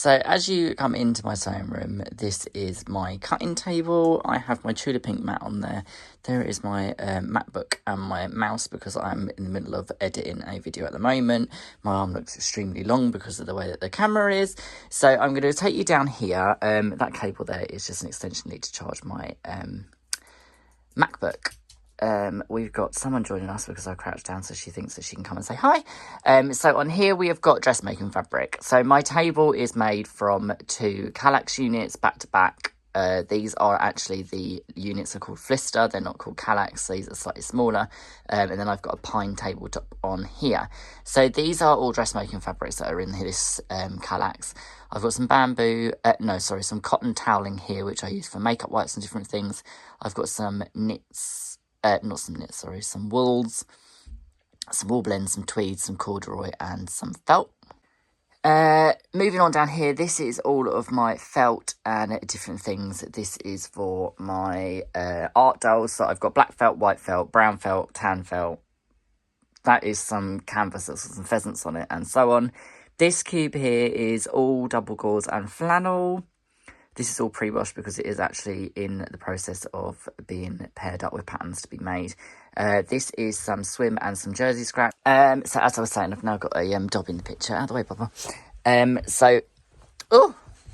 So as you come into my sewing room, this is my cutting table. I have my Tudor pink mat on there. There is my MacBook and my mouse because I'm in the middle of editing a video at the moment. My arm looks extremely long because of the way that the camera is. So I'm going to take you down here. That cable there is just an extension lead to charge my MacBook. We've got someone joining us because I crouched down so she thinks that she can come and say hi. So on here we have got dressmaking fabric. So my table is made from 2 Kallax units back to back. These are actually, the units are called Flister, they're not called Kallax, these are slightly smaller. And then I've got a pine tabletop on here. So these are all dressmaking fabrics that are in this Kallax. I've got some some cotton toweling here, which I use for makeup wipes and different things. I've got some some wools, some wool blends, some tweeds, some corduroy and some felt. Moving on down here, this is all of my felt and different things. This is for my art dolls. So I've got black felt, white felt, brown felt, tan felt. That is some canvas that's got some pheasants on it and so on. This cube here is all double gauze and flannel. This is all pre-washed because it is actually in the process of being paired up with patterns to be made. This is some swim and some jersey scrap. So as I was saying, I've now got a dob in the picture. Out of the way, Papa.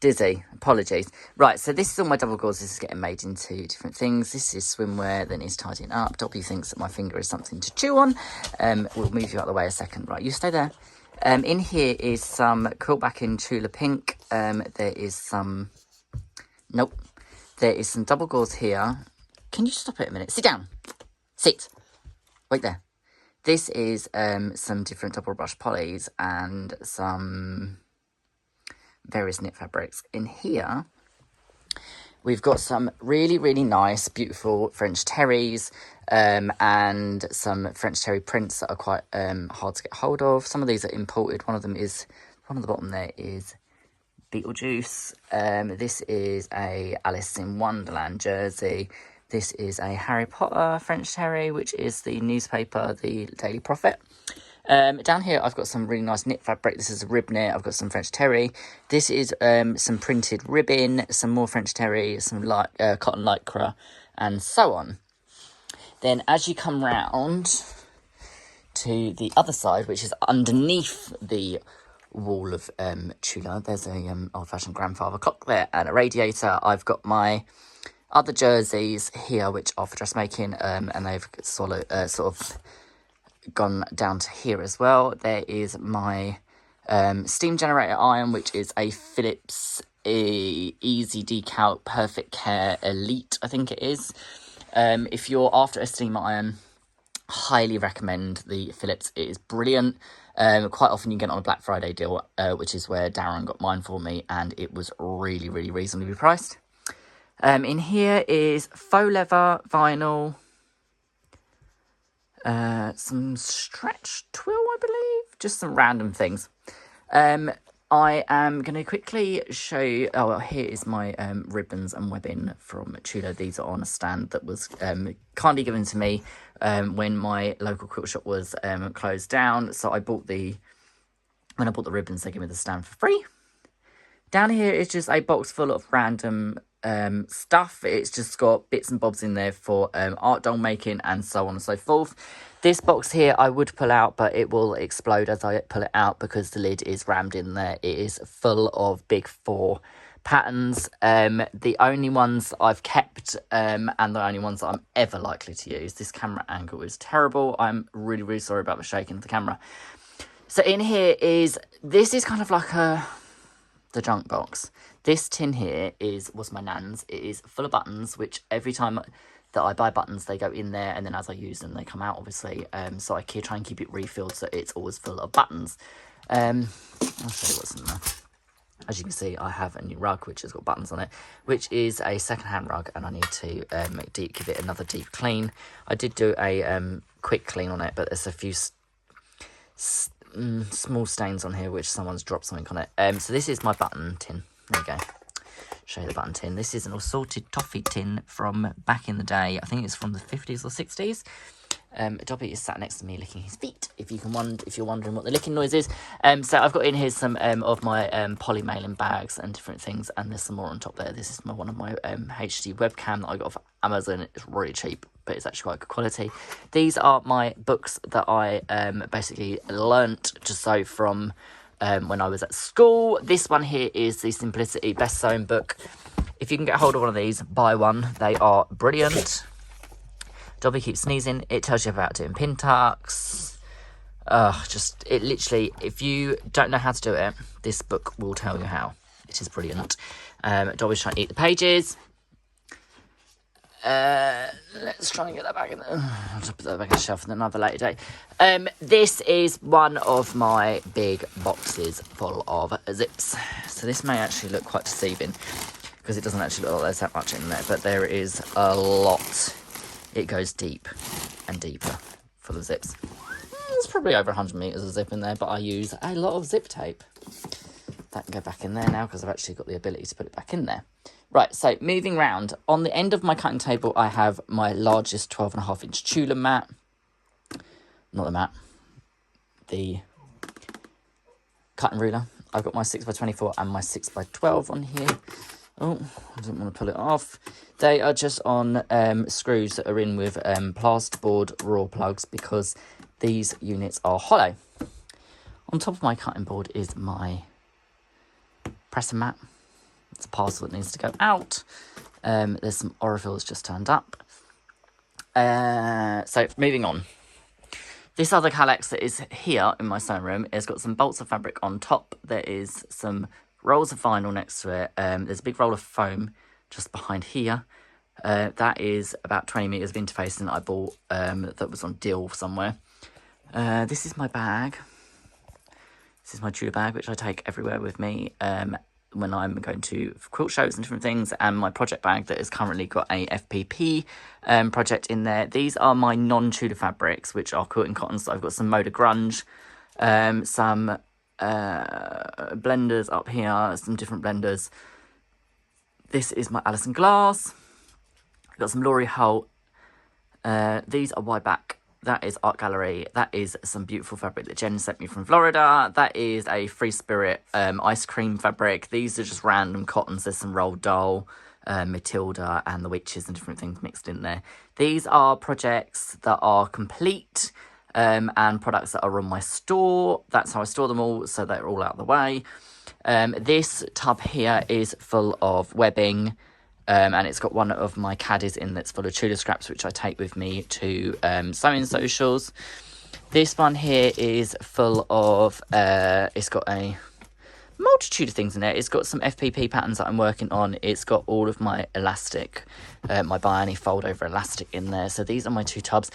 Dizzy. Apologies. Right, so this is all my double gauze. This is getting made into different things. This is swimwear that needs tidying up. Dobby thinks that my finger is something to chew on. We'll move you out of the way a second. Right, you stay there. In here is some quilt back in Tula Pink. There is some... Nope. There is some double gauze here. Can you stop it a minute? Sit down. Sit. Wait there. This is some different double brush polys and some various knit fabrics. In here, we've got some really, really nice, beautiful French terries and some French terry prints that are quite hard to get hold of. Some of these are imported. One of the bottom there is Beetlejuice. This is a Alice in Wonderland jersey. This is a Harry Potter French terry, which is the newspaper, the Daily Prophet. Down here, I've got some really nice knit fabric. This is a rib knit. I've got some French terry. This is some printed ribbon, some more French terry, some cotton lycra, and so on. Then as you come round to the other side, which is underneath the wall of Tula, there's a old-fashioned grandfather clock there and a radiator. I've got my other jerseys here, which are for dressmaking, and they've sort of gone down to here as well. There is my steam generator iron, which is a Philips Easy Decal Perfect Care Elite, I think it is. If you're after a steam iron, highly recommend the Philips. It is brilliant. Quite often you get on a Black Friday deal, which is where Darren got mine for me, and it was really, really reasonably priced. In here is faux leather, vinyl, some stretch twill, I believe, just some random things. I am going to quickly show you, here is my ribbons and webbing from Tula. These are on a stand that was kindly given to me when my local quilt shop was closed down. So when I bought the ribbons, they gave me the stand for free. Down here is just a box full of random stuff. It's just got bits and bobs in there for art doll making and so on and so forth. This box here I would pull out, but it will explode as I pull it out because the lid is rammed in there. It is full of big 4 patterns. The only ones I've kept and the only ones that I'm ever likely to use. This camera angle is terrible. I'm really, really sorry about the shaking of the camera. So in here this is kind of like the junk box. This tin here was my nan's. It is full of buttons, which every time that I buy buttons, they go in there, and then as I use them, they come out, obviously. So I try and keep it refilled so it's always full of buttons. I'll show you what's in there. As you can see, I have a new rug, which has got buttons on it, which is a second-hand rug, and I need to give it another deep clean. I did do a quick clean on it, but there's a few small stains on here, which someone's dropped something on it. So this is my button tin. There you go. Show you the button tin. This is an assorted toffee tin from back in the day. I think it's from the 50s or 60s. Dobby is sat next to me licking his feet, if you're wondering what the licking noise is. So I've got in here some of my poly mailing bags and different things, and there's some more on top there. This is one of my HD webcam that I got off Amazon. It's really cheap, but it's actually quite good quality. These are my books that I basically learnt to sew from when I was at school. This one here is the Simplicity Best Sewing Book. If you can get hold of one of these, buy one. They are brilliant. Dobby keeps sneezing. It tells you about doing pin tucks. It literally, if you don't know how to do it, this book will tell you how. It is brilliant. Dobby's trying to eat the pages. Let's try and get that back in there. I'll just put that back on the shelf for another later day. This is one of my big boxes full of zips. So this may actually look quite deceiving because it doesn't actually look like there's that much in there, but there is a lot. It goes deep and deeper full of zips. There's probably over 100 metres of zip in there, but I use a lot of zip tape. That can go back in there now because I've actually got the ability to put it back in there. Right, so moving round. On the end of my cutting table, I have my largest 12.5-inch Tula mat. Not the mat. The cutting ruler. I've got my 6x24 and my 6x12 on here. Oh, I didn't want to pull it off. They are just on screws that are in with plasterboard raw plugs because these units are hollow. On top of my cutting board is my pressing mat. It's a parcel that needs to go out. There's some Orifils just turned up. So moving on. This other Kallax that is here in my sewing room has got some bolts of fabric on top. There is some rolls of vinyl next to it. There's a big roll of foam just behind here. That is about 20 metres of interfacing that I bought that was on deal somewhere. This is my bag. This is my Tula bag, which I take everywhere with me when I'm going to quilt shows and different things, and my project bag that has currently got a FPP project in there. These are my non-Tula fabrics, which are quilting cottons. So I've got some Moda Grunge, some blenders up here, some different blenders. This is my Alison Glass. I've got some Laurie Holt. These are wide back. That is Art Gallery. That is some beautiful fabric that Jen sent me from Florida. That is a Free Spirit ice cream fabric. These are just random cottons. There's some Roald Dahl, Matilda and the Witches and different things mixed in there. These are projects that are complete and products that are on my store. That's how I store them all, so they're all out of the way. This tub here is full of webbing. And it's got one of my caddies in that's full of Tula scraps, which I take with me to sewing socials. This one here is full of, it's got a multitude of things in there. It's got some FPP patterns that I'm working on. It's got all of my elastic, my Biani fold over elastic in there. So these are my two tubs.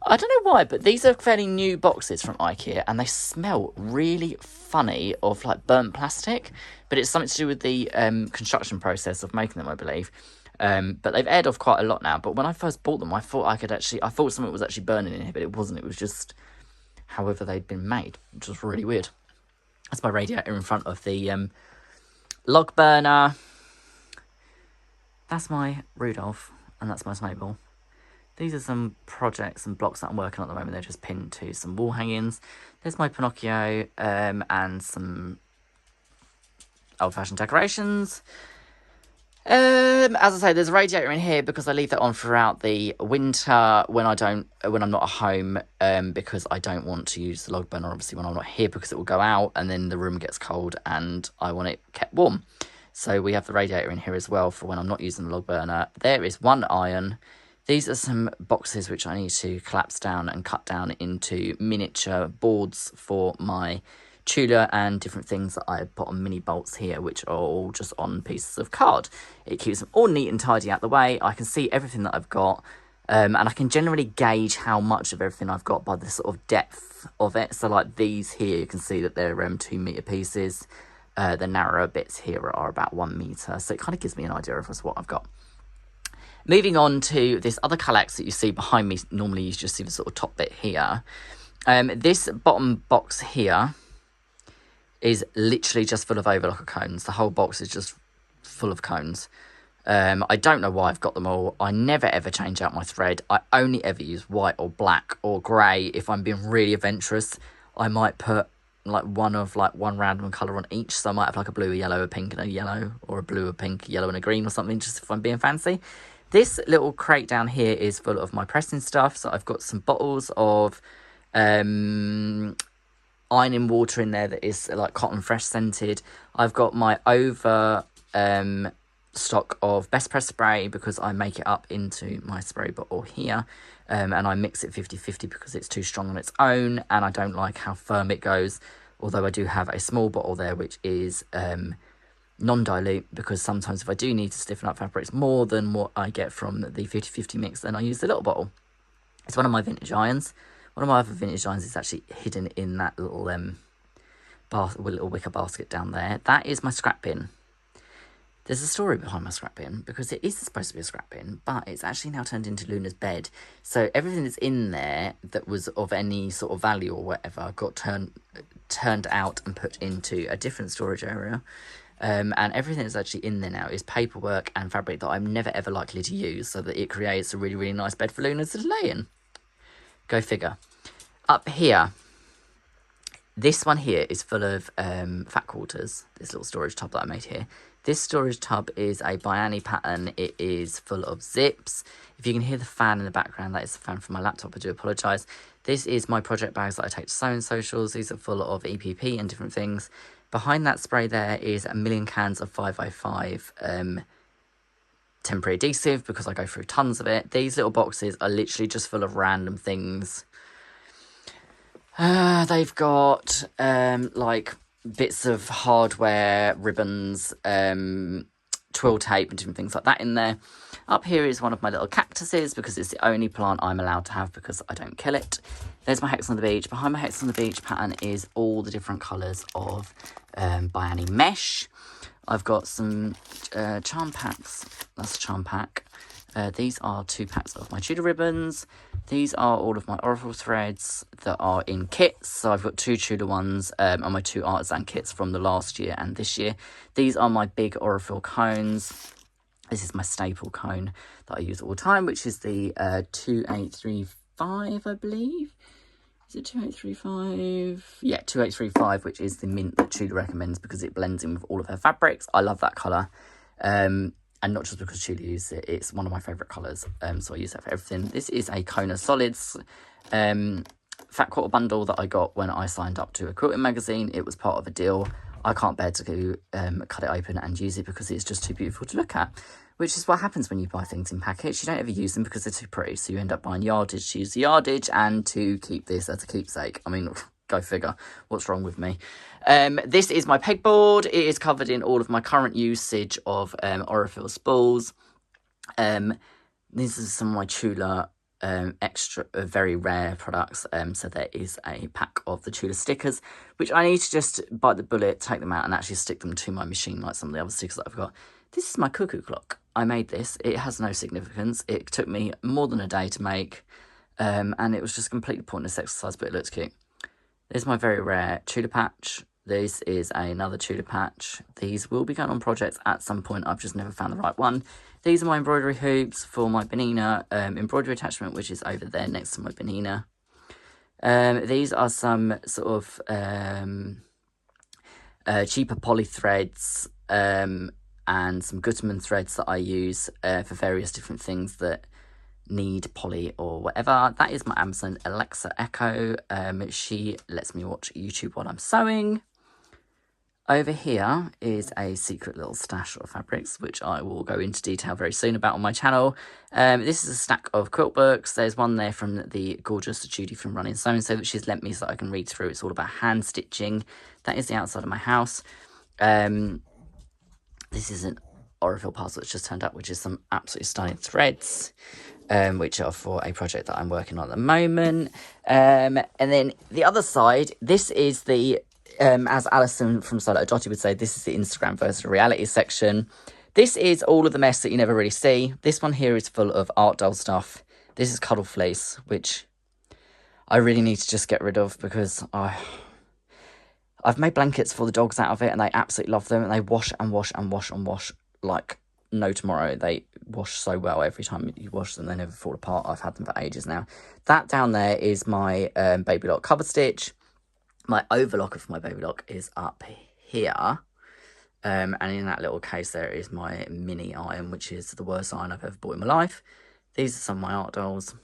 I don't know why, but these are fairly new boxes from IKEA, and they smell really funny of like burnt plastic, but it's something to do with the construction process of making them, I believe. But they've aired off quite a lot now, but when I first bought them, I thought something was actually burning in here, but it wasn't. It was just however they'd been made, which was really weird. That's my radiator in front of the log burner. That's my Rudolph, and that's my snowball. These are some projects and blocks that I'm working on at the moment. They're just pinned to some wall hangings. There's my Pinocchio and some old-fashioned decorations. As I say, there's a radiator in here because I leave that on throughout the winter when I'm not at home, because I don't want to use the log burner obviously when I'm not here, because it will go out and then the room gets cold and I want it kept warm. So we have the radiator in here as well for when I'm not using the log burner. There is one iron. These are some boxes which I need to collapse down and cut down into miniature boards for my Tula and different things that I put on mini bolts here, which are all just on pieces of card. It keeps them all neat and tidy out the way. I can see everything that I've got, and I can generally gauge how much of everything I've got by the sort of depth of it. So like these here, you can see that they're 2 metre pieces. The narrower bits here are about 1 metre. So it kind of gives me an idea of what I've got. Moving on to this other Kallax that you see behind me. Normally you just see the sort of top bit here. This bottom box here is literally just full of overlocker cones. The whole box is just full of cones. I don't know why I've got them all. I never ever change out my thread. I only ever use white or black or grey. If I'm being really adventurous, I might put like one random colour on each. So I might have like a blue, a yellow, a pink and a yellow, or a blue, a pink, yellow and a green or something, just if I'm being fancy. This little crate down here is full of my pressing stuff. So I've got some bottles of ironing water in there that is like cotton fresh scented. I've got my over stock of best press spray because I make it up into my spray bottle here, and I mix it 50-50 because it's too strong on its own and I don't like how firm it goes, although I do have a small bottle there which is non-dilute, because sometimes if I do need to stiffen up fabrics more than what I get from the 50-50 mix, then I use the little bottle. It's one of my vintage irons. One of my other vintage irons is actually hidden in that little little wicker basket down there. That is my scrap bin. There's a story behind my scrap bin, because it is supposed to be a scrap bin, but it's actually now turned into Luna's bed. So everything that's in there that was of any sort of value or whatever got turned out and put into a different storage area. And everything that's actually in there now is paperwork and fabric that I'm never ever likely to use, so that it creates a really, really nice bed for Luna to lay in. Go figure. Up here, this one here is full of fat quarters, this little storage tub that I made here. This storage tub is a Biani pattern. It is full of zips. If you can hear the fan in the background, that is the fan from my laptop. I do apologise. This is my project bags that I take to sewing socials. These are full of EPP and different things. Behind that spray there is a million cans of 505 temporary adhesive, because I go through tons of it. These little boxes are literally just full of random things. They've got like bits of hardware, ribbons, twill tape and different things like that in there. Up here is one of my little cactuses, because it's the only plant I'm allowed to have because I don't kill it. There's my Hex on the Beach. Behind my Hex on the Beach pattern is all the different colours of Biani mesh. I've got some charm packs. That's a charm pack. These are 2 packs of my Tudor ribbons. These are all of my Oracle threads that are in kits. So I've got 2 Tudor ones and my 2 artisan kits from the last year and this year. These are my big Oracle cones. This is my staple cone that I use all the time, which is the 2835, I believe. Is it 2835? Yeah, 2835, which is the mint that Tudor recommends because it blends in with all of her fabrics. I love that colour. And not just because Tudor uses it, it's one of my favourite colours. So I use that for everything. This is a Kona Solids fat quarter bundle that I got when I signed up to a quilting magazine. It was part of a deal. I can't bear to go cut it open and use it because it's just too beautiful to look at, which is what happens when you buy things in packets. You don't ever use them because they're too pretty, so you end up buying yardage to use the yardage and to keep this as a keepsake. I mean, go figure. What's wrong with me? This is my pegboard. It is covered in all of my current usage of Aurifil spools. These are some of my Tula extra very rare products. So there is a pack of the Tula stickers, which I need to just bite the bullet, take them out and actually stick them to my machine like some of the other stickers that I've got. This is my cuckoo clock. I made this. It has no significance. It took me more than a day to make, and it was just a completely pointless exercise, but it looks cute. There's my very rare Tudor patch. This is another Tudor patch. These will be going on projects at some point. I've just never found the right one. These are my embroidery hoops for my Benina embroidery attachment, which is over there next to my Benina. These are some sort of cheaper poly threads and some Gutermann threads that I use for various different things that need poly or whatever. That is my Amazon Alexa Echo. She lets me watch YouTube while I'm sewing. Over here is a secret little stash of fabrics, which I will go into detail very soon about on my channel. This is a stack of quilt books. There's one there from the gorgeous Judy from Running Sewing Sew that she's lent me so I can read through. It's all about hand stitching. That is the outside of my house. This is an Aurifil parcel that's just turned up, which is some absolutely stunning threads, which are for a project that I'm working on at the moment. And then the other side, this is the, as Alison from Solo Dotty would say, this is the Instagram versus reality section. This is all of the mess that you never really see. This one here is full of art doll stuff. This is Cuddle Fleece, which I really need to just get rid of because I've made blankets for the dogs out of it and they absolutely love them, and they wash and wash and wash and wash like no tomorrow. They wash so well every time you wash them. They never fall apart. I've had them for ages now. That down there is my baby lock cover stitch. My overlocker for my baby lock is up here. And in that little case there is my mini iron, which is the worst iron I've ever bought in my life. These are some of my art dolls.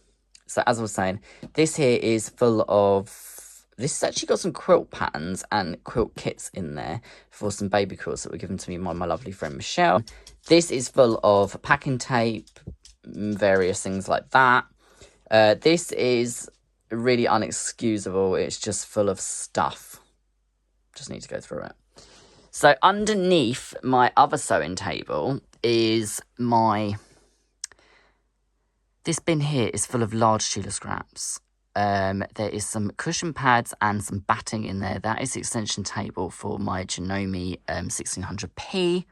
So as I was saying, this here is full of... This has actually got some quilt patterns and quilt kits in there for some baby quilts that were given to me by my lovely friend Michelle. This is full of packing tape, various things like that. This is really unexcusable. It's just full of stuff. Just need to go through it. So underneath my other sewing table is my... This bin here is full of large Tula scraps. There is some cushion pads and some batting in there. That is the extension table for my Janome 1600p,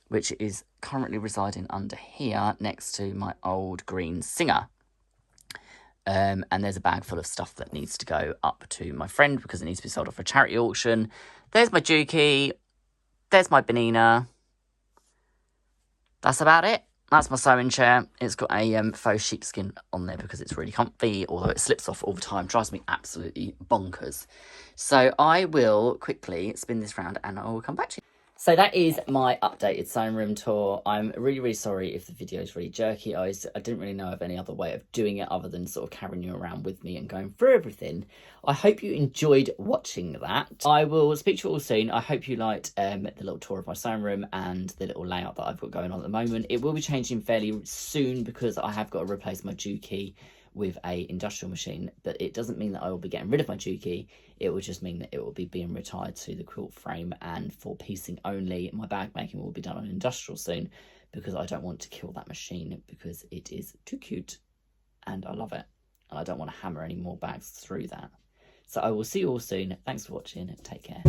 which is currently residing under here next to my old green Singer. And there's a bag full of stuff that needs to go up to my friend because it needs to be sold off for a charity auction. There's my Juki. There's my Benina. That's about it. That's my sewing chair. It's got a faux sheepskin on there because it's really comfy, although it slips off all the time. Drives me absolutely bonkers. So I will quickly spin this round and I will come back to you. So that is my updated sewing room tour. I'm really, really sorry if the video is really jerky. I didn't really know of any other way of doing it other than sort of carrying you around with me and going through everything. I hope you enjoyed watching that. I will speak to you all soon. I hope you liked the little tour of my sewing room and the little layout that I've got going on at the moment. It will be changing fairly soon because I have got to replace my Juki with a industrial machine, but it doesn't mean that I will be getting rid of my Juki. It will just mean that it will be being retired to the quilt frame, and for piecing only, my bag making will be done on industrial soon because I don't want to kill that machine because it is too cute and I love it and I don't want to hammer any more bags through that. So I will see you all soon. Thanks for watching. Take care.